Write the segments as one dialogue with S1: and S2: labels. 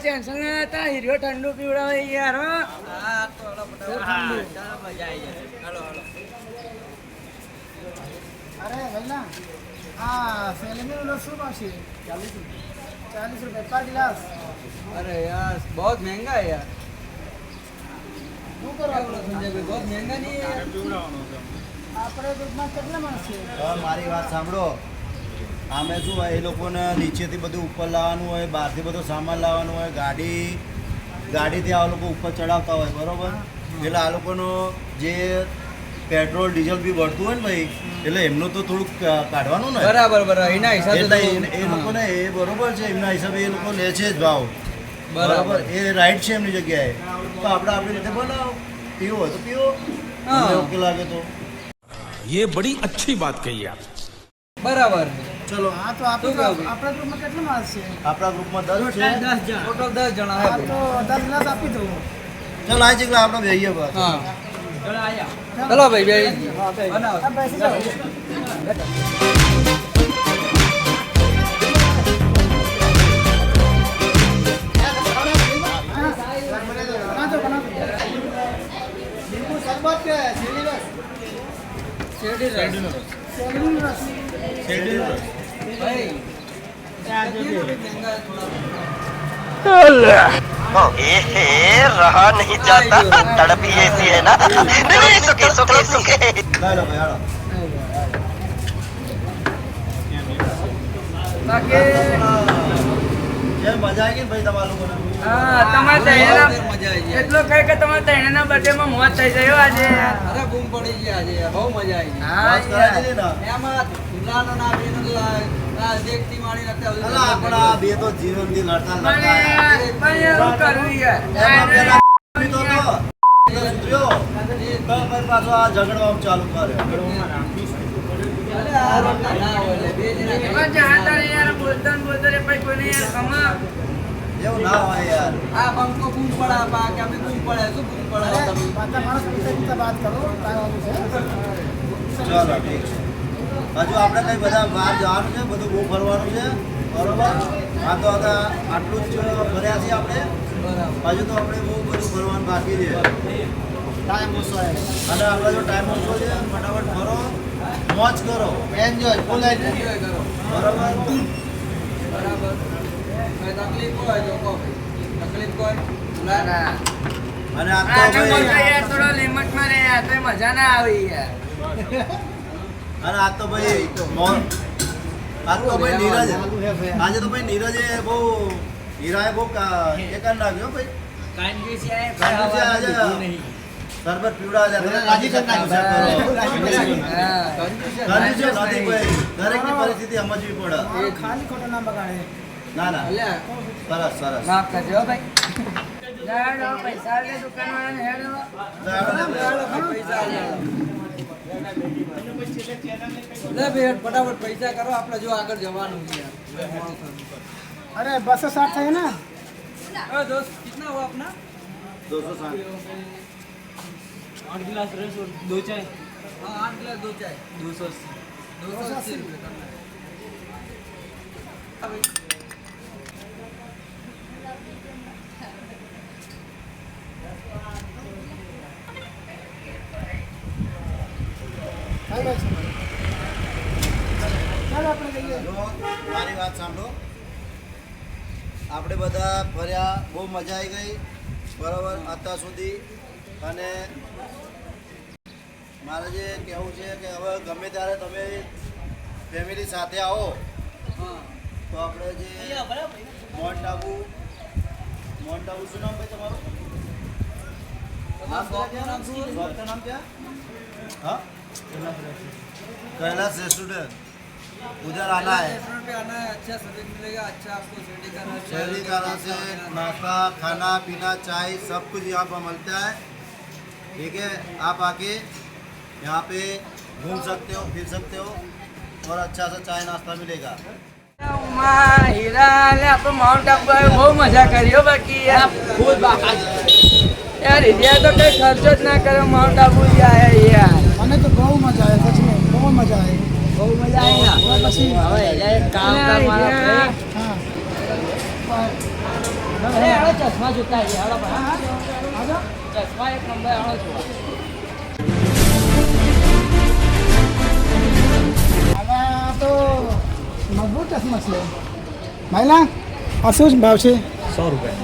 S1: Tension ના હતા hero ઠંડુ પીવડાવે યાર હો
S2: હા તો હલો ચાલો મજા આવી જાય હાલો હાલો
S3: अरे भैया हाँ सेलिंग में लोग शुरू मासी 40 रुपये पर गिलास
S2: अरे यार बहुत महंगा है यार
S3: શું કરો આપણે
S2: संजय भाई बहुत महंगा नहीं है यार
S3: આપણે દૂધમાં કેટલા માણસ છે
S4: હવે મારી વાત સાંભળો આમે શું હોય એ લોકોને નીચેથી બધું ઉપર લાવવાનું હોય બહારથી બધો સામાન લાવવાનું હોય ગાડીથી આ લોકો ઉપર ચડાવતા હોય બરોબર એટલે આ લોકોનો જે પેટ્રોલ ડીઝલ બી વળતું હોય ને ભાઈ એટલે એમનું તો થોડુંક કાઢવાનું ને
S2: बराबर बराबर એના હિસાબે
S4: એટલે એ લોકોને એ બરોબર છે એમના હિસાબે એ લોકો લે છે જ ભાવ બરાબર એ રાઈટ છે એમની જગ્યાએ તો આપણે આપણી રીતે બનાવો પીવો હોય તો પીવો
S2: હા
S4: ઓકે લાગે તો
S5: ये बड़ी अच्छी बात कही आप
S2: बराबर
S4: ચલો
S3: હા તો આપણા ગ્રુપમાં કેટલા માણસ છે
S4: આપણા ગ્રુપમાં 10 છે
S2: टोटल 10 જણા
S3: હા
S2: હે
S3: તો 10 ગ્લાસ આપી દો
S4: ચલો આ જગ્યા આપણે બેહીએ બસ
S2: હા ચલો ભાઈ બે બનાવો
S3: આ બેસી જાઓ नींबू शरबत के सीढ़ी रस
S2: શેરડી રસ
S3: सीढ़ी रस
S2: ભાઈ महंगा थोड़ा
S6: रहा नहीं जाता तड़प ही ऐसी है ना नहीं सुखे सुखे सुखे
S4: લાઈ લો ભાઈ હાલો
S1: બાકી
S4: જે મજા આવી ગઈ ને ભાઈ તમારા લોકોને
S1: હા તમારા તૈયાર
S2: મજા આવી ગઈ
S1: એટલું કઈ કે તમારા તૈયારના બર્થડેમાં મોજ થઈ જાય હો આજે
S2: અરે બૂમ પડી ગઈ આજે યાર બહુ મજા આવી ગઈ
S1: હા
S4: વાત કરાવી દીધી ને
S2: એમાં ખુલ્લાનો ના બેનો દેખતી માણી નથી
S4: અલા આપણા બે તો જીવનથી લડતા લડતા
S1: પણ એવું કરવું યાર
S4: એમાં પેલા તો ઉતર્યો તો પછી પાછો આ ઝઘડવા ચાલુ કર્યો
S2: અરે આ રોટલા ના હોય લે બે જણા
S1: એમાં જાતા રહે યાર બોલતા ને બોલતા રે પછી કોઈને યાર ખમા
S4: એવું ના હોય યાર
S2: આ બંકો બૂમ પડા પા કે અમે બૂમ પડે શું બૂમ પડે તમે
S3: પાછા માણસ પીતા બાત કરો ટાઈમ છે
S4: ચલો ઠીક છે હજુ આપણે કઈ બધા બહાર જવાનું છે બધું બહુ ફરવાનું છે બરોબર આ તો હતા આટલું જ ફર્યા છીએ આપણે
S2: બરાબર
S4: હજુ તો આપણે બહુ બધું ફરવાનું બાકી છે
S3: ટાઈમ ઓછો છે
S4: અને આપણે જો ટાઈમ ઓછો છે ફટાફટ ફરો મોજ કરો
S3: એન્જોય ફૂલ
S2: એન્જોય કરો
S4: બરોબર
S2: બરાબર કઈ તકલીફ હોય જો કહો ભાઈ તકલીફ કોઈ ના ના
S4: અને આ તો
S1: આજે બોલતા
S4: ભાઈ
S1: યાર થોડો લિમિટમાં રહે યાર તો મજા ના આવે યાર
S4: અને આ તો ભાઈ આજ તો ભાઈ નીરજ આજે તો ભાઈ નીરજે બહુ હીરાએ બહુ એ કરી નાખ્યો ભાઈ
S2: કાંજી છે
S4: આજે શરબત પીવડા રાજી કરી નાખ્યો ભાઈ દરેકની પરિસ્થિતિ સમજવી પડે
S3: ખાલી ખોટો ના બગાડે
S4: ના ના
S2: અલ્યા
S4: સરસ સરસ
S2: માફ કરજો હો ભાઈ
S1: જાડો પૈસા લે દુકાનવાળાને હેડો
S2: પૈસા લે બેન ફટાફટ પૈસા કરો આપણે જો આગળ જવાનું છે યાર
S3: अरे 260 है ना
S2: ओ दोस्त कितना हुआ अपना
S4: 260
S2: 8 गिलास रस और 2 चाय हाँ 8 गिलास 2 चाय 280 रुपये करना है
S3: ચાલો આપણે જઈએ
S4: જો મારી વાત સાંભળો આપણે બધા ફર્યા બહુ મજા આવી ગઈ બરાબર અત્યાર સુધી અને મારે જે કહેવું છે કે હવે ગમે ત્યારે તમે ફેમિલી સાથે આવો
S2: हाँ
S4: તો આપણે જે માઉન્ટ આબુ શું નામ ભાઈ તમારું શોપનું નામ क्या हाँ कैलाश रेस्टोरेंट उधर आना है
S2: रेस्टोरेंट पे आना है अच्छा सर्विस मिलेगा अच्छा आपको
S4: शहरी खाना से नाश्ता खाना पीना चाय सब कुछ यहाँ पर मिलता है ठीक है आप आके यहाँ पे घूम सकते हो फिर सकते हो और अच्छा सा चाय नाश्ता मिलेगा
S1: હીરા લે આપણે માઉન્ટ આબુ આવ્યો બહુ મજા કરી હો બાકી યાર ફૂલ બાકા યાર હીરા તો કઈ ખર્ચો જ ના કર્યો માઉન્ટ આબુ જાય યાર
S3: મને તો બહુ મજા આવે સચ में બહુ મજા આવે
S1: બહુ મજા આવી ના
S3: પછી
S1: હવે એક કામ કર મારા
S3: હા
S1: અરે હાલો ચશ્મા જોતા આવીએ હાલો
S3: હા હા આજો
S1: ચશ્મા એક નંબર હાલો જોવા
S3: આવા તો મજબૂત ચશ્મા છે માયલા આ શું ભાવ છે
S2: 100 રૂપિયા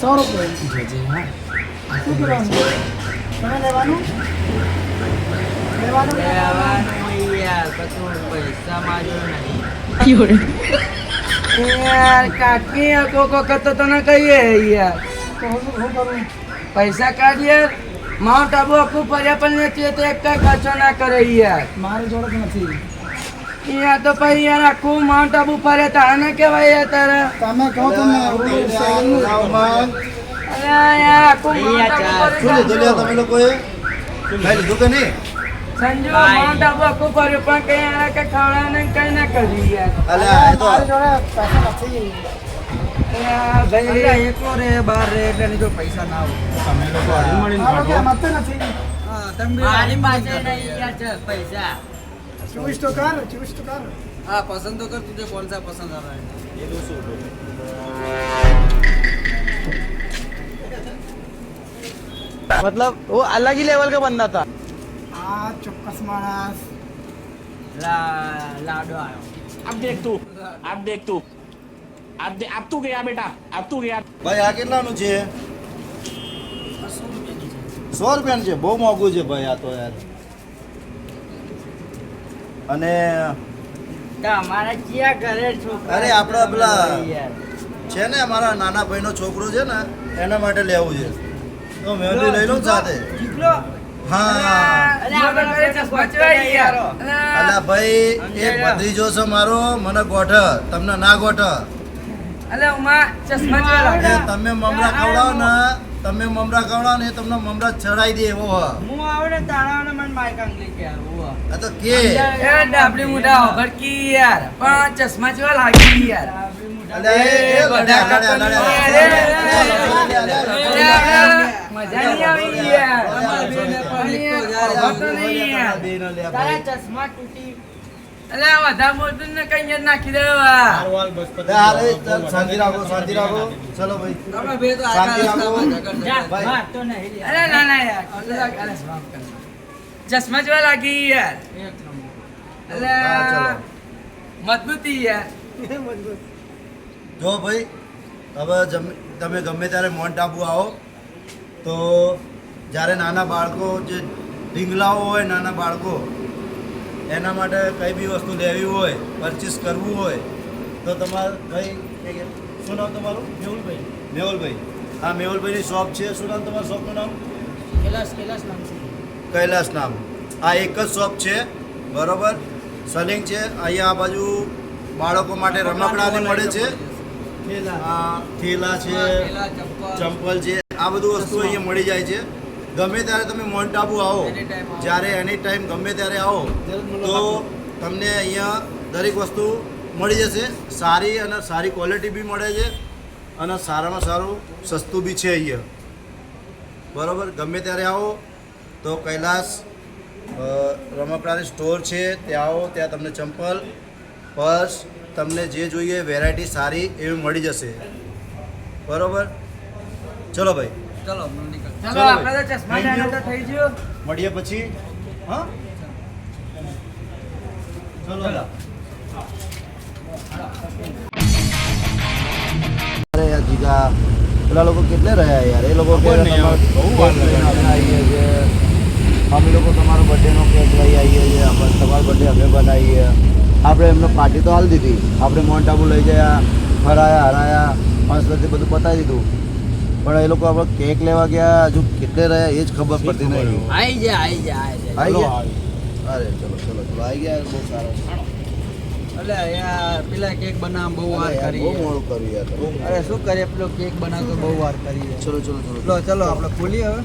S3: 100 રૂપિયા શું કરવાનું તમે લેવાનું લેવાનું
S1: યાર પછી પૈસા માંગ્યો નહીં યાર કાકી આ કોક વખત તો તને કહીએ યાર
S3: તો હું કરું
S1: પૈસા કાઢ યાર માઉન્ટ આબુ આખું ફર્યા પણ નથી તો એક કઈ ખર્ચો ના કરે યાર
S3: મારી જોડે તો નથી
S1: યાર તો પછી યાર આખું માઉન્ટ આબુ ફરે તારે ને કેવાય યાર તારે
S3: તમે કહો તમે સેલનું
S1: અરે યાર આખું માઉન્ટ આબુ
S4: શું લીધું લ્યા તમે લોકોએ ભાઈ લીધું કે નહીં
S1: સંજુ માઉન્ટ આબુ આખું ફર્યું પણ કઈ યાર કઈ ખવડાવ ને કઈ ના કર્યું યાર
S4: અલ્યા એ તો
S3: મારી જોડે પૈસા નથી
S1: યાર ભાઈ
S2: એકલો રે બાર રે એટલે એની જો પૈસા ના હોય
S3: આ લોકો મત નથી
S1: મારી પાસે નહીં યાર છે પૈસા
S3: ચોવીસ તો કર
S2: हाँ पसंद तो कर तुझे कौन सा पसंद आ रहा है ये 200
S1: मतलब वो अलग ही लेवल का बंदा था
S3: આ ચોક્કસ માણસ
S1: लाडो आयो
S5: अब देख तू अब तू गया बेटा अब तू गया
S4: ભાઈ આ કેટલાનું છે 100 રૂપિયાનું છે બહુ મોંઘું છે ભાઈ આ તો યાર અને
S1: અમારા ક્યાં ઘરે છોકરા
S4: અરે આપણા પેલા
S1: યાર
S4: છે ને અમારા નાના ભાઈનો છોકરો છે ને એના માટે લેવું છે તો મેં બી લઈ લઉં સાથે હા
S1: અરે આપણે ઘરે ચશ્મા ચડાઈ યાર
S4: અલા ભાઈ એક ભત્રીજો છે મારો મને ગોઠ તમને ના ગોઠ
S1: અલે ઉમા ચશ્મા ચડાઈ
S4: એ તમે મમરા ખવડાવો ને તમને મમરા ચડાઈ દે એવો હ.
S1: હું આવડે તાણાને મને માઈક આંગલી કે આવું
S4: આ તો કે
S1: એ ડાબલી મુઢા ભડકી યાર પણ ચશ્મા જેવા લાગી યાર
S4: અલે એ
S1: બધા
S4: લડ્યા,
S1: કરતો
S4: લડ્યા,
S1: નહીં
S4: લડ્યા,
S1: યાર.
S4: લડ્યા.
S1: મજા નહીં આવી યાર
S2: અમારા બેને પણ એક તો યાર
S1: ખબર નહીં યાર.
S4: બેનો લે
S1: તારા
S4: ભાઈ.
S1: ચશ્મા તૂટી અલે આ વધારે બોલતું ને કઈ યાર નાખી દેવા
S4: હાલે, ચાલ, શાંતિ રાખો ચલો ભાઈ
S2: તમે બે તો
S4: શાંતિ
S2: આગળ
S4: રાખો.
S2: રસ્તામાં ઝઘડ
S4: ભાઈ.
S1: માર તો નહીં લે. અરે ના ના યાર અલે માફ કર. ચશ્મા જેવા લાગી યાર
S2: એક નંબર
S1: અલે
S4: હા, ચલો.
S1: મજબૂતી યાર
S4: જો ભાઈ હવે તમે ગમે ત્યારે માઉન્ટ આબુ આવો તો જ્યારે નાના બાળકો જે ઢીંગલાઓ હોય નાના બાળકો એના માટે કઈ બી વસ્તુ લેવી હોય પરચેસ કરવું હોય તો તમારે ભાઈ શું નામ તમારું મેહુલભાઈ હા મેહુલભાઈની શોપ છે શું નામ તમારા શોપનું નામ
S3: કૈલાસ નામ છે
S4: કૈલાસ નામ આ એક જ શોપ છે બરોબર સલિંગ છે અહીંયા આ બાજુ બાળકો માટે રમકડાની મળે છે આ થેલા છે
S2: પેલા ચપ્પલ
S4: ચંપલ છે આ બધું વસ્તુ અહીંયા મળી જાય છે ગમે ત્યારે તમે માઉન્ટ આબુ આવો
S2: Anytime આવો.
S4: જ્યારે એની ટાઈમ ગમે ત્યારે આવો તો તમને અહીંયા દરેક વસ્તુ મળી જશે સારી અને સારી ક્વોલિટી બી મળે છે અને સારામાં સારું સસ્તું બી છે અહીંયા બરાબર ગમે ત્યારે આવો તો કૈલાસ રમકડાની સ્ટોર છે ત્યાં આવો ત્યાં તમને ચંપલ પર્સ તમને જે જોઈએ વેરાયટી સારી એવી મળી જશે બરાબર ચલો ભાઈ
S2: ચલો નીકળ
S1: ચલો આપણે તો ચશ્મા જાણે તો થઈ ગયો
S4: મળીએ પછી હા ચલો અરે યાર જીગા પેલા લોકો કેટલે રહ્યા યાર એ લોકો કે અમે લોકો તમારો બર્થડેનો કેક લઈ આવીએ છીએ આપણે તમારો બર્થડે અમે બનાવીએ આપણે એમને પાર્ટી તો હાલ દીધી આપણે માઉન્ટ આબુ લઈ ગયા ફરાયા હરાયા પાંચથી બધું પતાવી દીધું પણ એ લોકો આપણે કેક લેવા ગયા હજુ કેટલે રહ્યા એ જ ખબર પડતી નહીં
S1: આઈ જા
S4: આવી ગયા અરે ચલો આવી ગયા બહુ સારા
S2: એટલે યાર પેલા કેક બનાવ બહુ વાર
S4: યાર,
S2: કરી
S4: બહુ મોડું કર્યું યાર તમે.
S2: અરે શું કરીએ પેલો કેક બનાવતો બહુ વાર કરી
S4: ચલો
S2: ચલો આપણે ખોલીએ હવે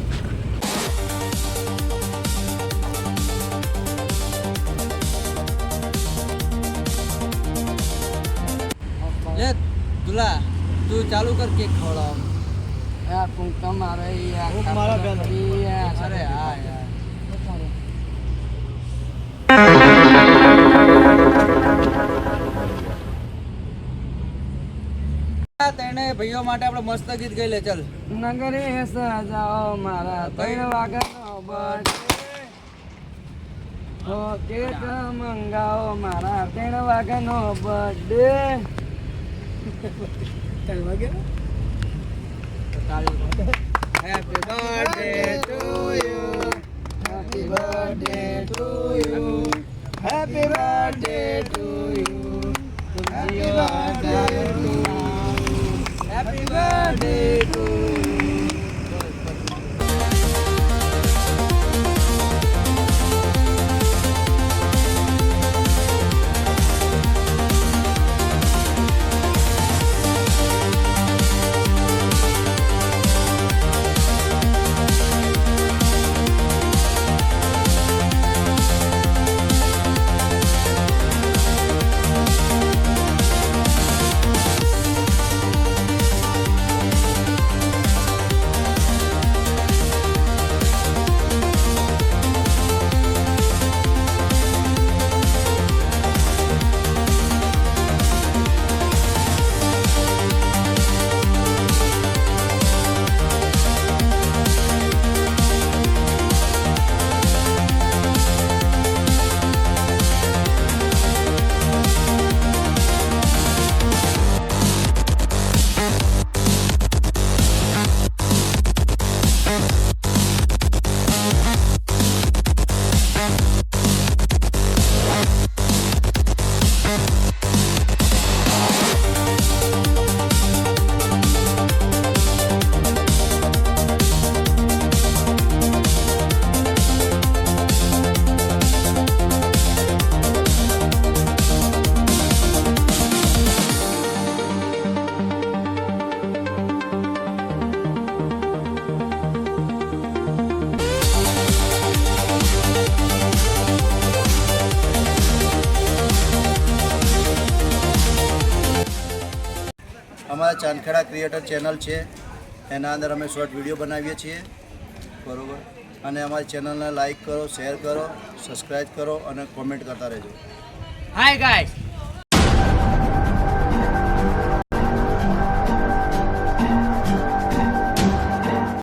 S2: લે દુલા તું ચાલુ કર કેક ખવડાવવાનું
S1: યાર કુંકમ મારે યાર
S2: કુંકમ મારા બેન.
S1: યાર
S2: અરે હા યાર તેને ભાઈઓ માટે આપણે મસ્ત ગીત ગાઈ લે ચાલ
S1: નગરે સજાઓ મારા 3 વાગ્યાનો બર્થડે હો કેક મંગાવો મારા 3 વાગ્યાનો birthday happy birthday to you happy birthday to you happy birthday to you happy birthday to you happy birthday to you
S4: અમારા ચાંદખેડા ક્રિએટર ચેનલ છે એના અંદર અમે શોર્ટ વિડીયો બનાવીએ છીએ બરાબર અને અમારી ચેનલને લાઈક કરો શેર કરો સબસ્ક્રાઈબ કરો અને કોમેન્ટ કરતા રહેજો
S1: હાય ગાઈસ